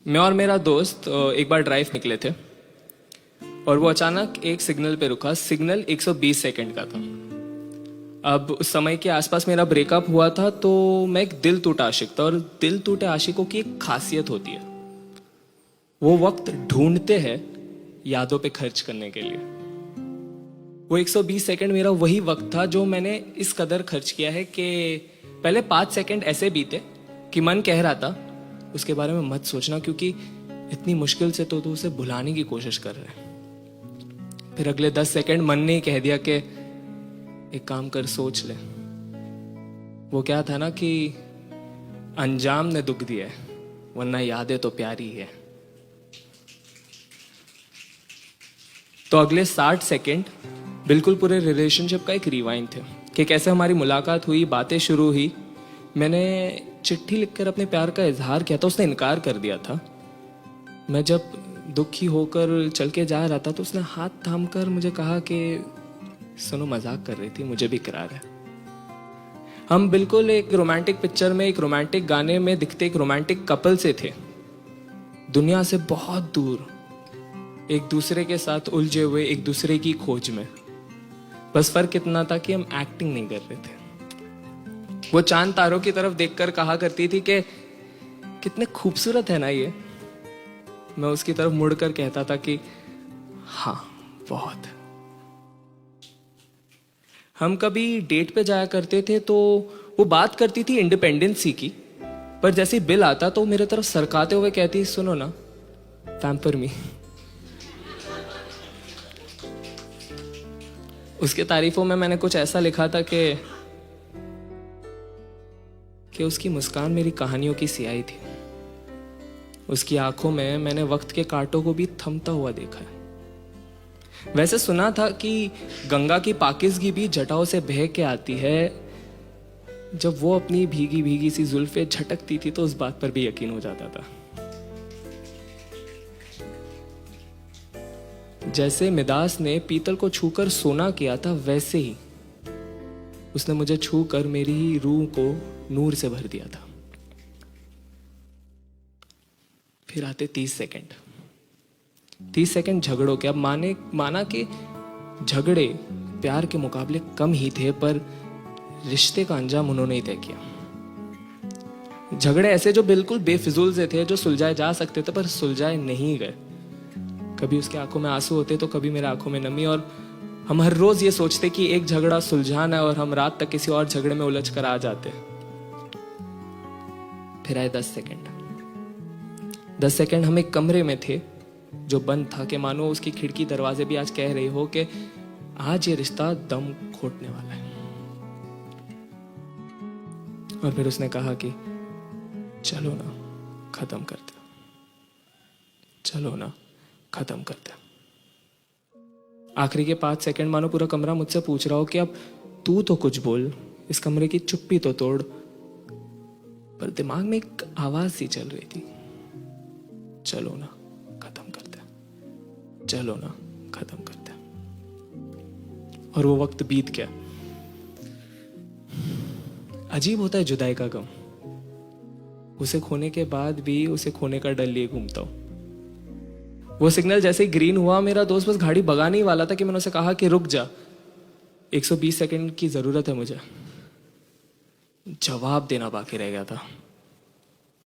मैं और मेरा दोस्त एक बार ड्राइव निकले थे और वो अचानक एक सिग्नल पे रुका। सिग्नल 120 सेकंड का था। अब उस समय के आसपास मेरा ब्रेकअप हुआ था, तो मैं एक दिल टूटा आशिक था। और दिल टूटे आशिकों की एक खासियत होती है, वो वक्त ढूंढते हैं यादों पे खर्च करने के लिए। वो 120 सेकंड मेरा वही वक्त था जो मैंने इस कदर खर्च किया है कि पहले 5 सेकंड ऐसे बीते कि मन कह रहा था उसके बारे में मत सोचना, क्योंकि इतनी मुश्किल से तो उसे भुलाने की कोशिश कर रहे हैं। फिर अगले 10 सेकंड मन ने कह दिया कि एक काम कर, सोच ले। वो क्या था ना कि अंजाम ने दुख दिया है, वरना यादें तो प्यारी है। तो अगले 60 सेकंड बिल्कुल पूरे रिलेशनशिप का एक रिवाइंड थे कि कैसे हमारी मुलाकात हुई, बातें शुरू हुई। मैंने चिट्ठी लिखकर अपने प्यार का इजहार किया था, उसने इनकार कर दिया था। मैं जब दुखी होकर चल के जा रहा था तो उसने हाथ थामकर मुझे कहा कि सुनो, मजाक कर रही थी, मुझे भी इकरार है। हम बिल्कुल एक रोमांटिक पिक्चर में, एक रोमांटिक गाने में दिखते एक रोमांटिक कपल से थे, दुनिया से बहुत दूर, एक दूसरे के साथ उलझे हुए, एक दूसरे की खोज में। बस फर्क इतना था कि हम एक्टिंग नहीं कर रहे थे। वो चांद तारों की तरफ देखकर कहा करती थी कि कितने खूबसूरत है ना ये। मैं उसकी तरफ मुड़कर कहता था कि हाँ, बहुत। हम कभी डेट पे जाया करते थे तो वो बात करती थी इंडिपेंडेंसी की, पर जैसे बिल आता तो मेरे तरफ सरकाते हुए कहती, सुनो ना, पैम्पर मी। उसके तारीफों में मैंने कुछ ऐसा लिखा था कि उसकी मुस्कान मेरी कहानियों की सियाही थी। उसकी आंखों में मैंने वक्त के कांटों को भी थमता हुआ देखा है। वैसे सुना था कि गंगा की पाकिज़गी भी जटाओं से बह के आती है। जब वो अपनी भीगी भीगी सी जुल्फे झटकती थी तो उस बात पर भी यकीन हो जाता था। जैसे मिदास ने पीतल को छूकर सोना किया था, वैसे ही उसने मुझे छूकर मेरी ही रूह को नूर से भर दिया था। फिर आते 30 सेकंड। 30 सेकंड झगड़ों के। अब माना कि झगड़े प्यार के मुकाबले कम ही थे, पर रिश्ते का अंजाम उन्होंने ही तय किया। झगड़े ऐसे जो बिल्कुल बेफिजूल से थे, जो सुलझाए जा सकते थे पर सुलझाए नहीं गए। कभी उसके आंखों में आंसू होते तो कभी मेरे आंखों में नमी, और हम हर रोज ये सोचते कि एक झगड़ा सुलझाना है, और हम रात तक किसी और झगड़े में उलझ कर आ जाते। फिर आए 10 सेकंड। 10 सेकंड हम एक कमरे में थे जो बंद था, कि मानो उसकी खिड़की दरवाजे भी आज कह रही हो कि आज ये रिश्ता दम घोटने वाला है। और फिर उसने कहा कि चलो ना, खत्म करते, चलो ना, खत्म करते। आखिरी के 5 सेकंड मानो पूरा कमरा मुझसे पूछ रहा हो कि अब तू तो कुछ बोल, इस कमरे की चुप्पी तो तोड़। पर दिमाग में एक आवाज सी चल रही थी, चलो ना, खत्म करते, चलो ना, खत्म करते। और वो वक्त बीत गया। अजीब होता है जुदाई का गम। उसे खोने के बाद भी उसे खोने का डर लिए घूमता हूं। वो सिग्नल जैसे ही ग्रीन हुआ, मेरा दोस्त बस गाड़ी भगाने ही वाला था कि मैंने उसे कहा कि रुक जा, 120 सेकंड की जरूरत है मुझे। जवाब देना बाकी रह गया था।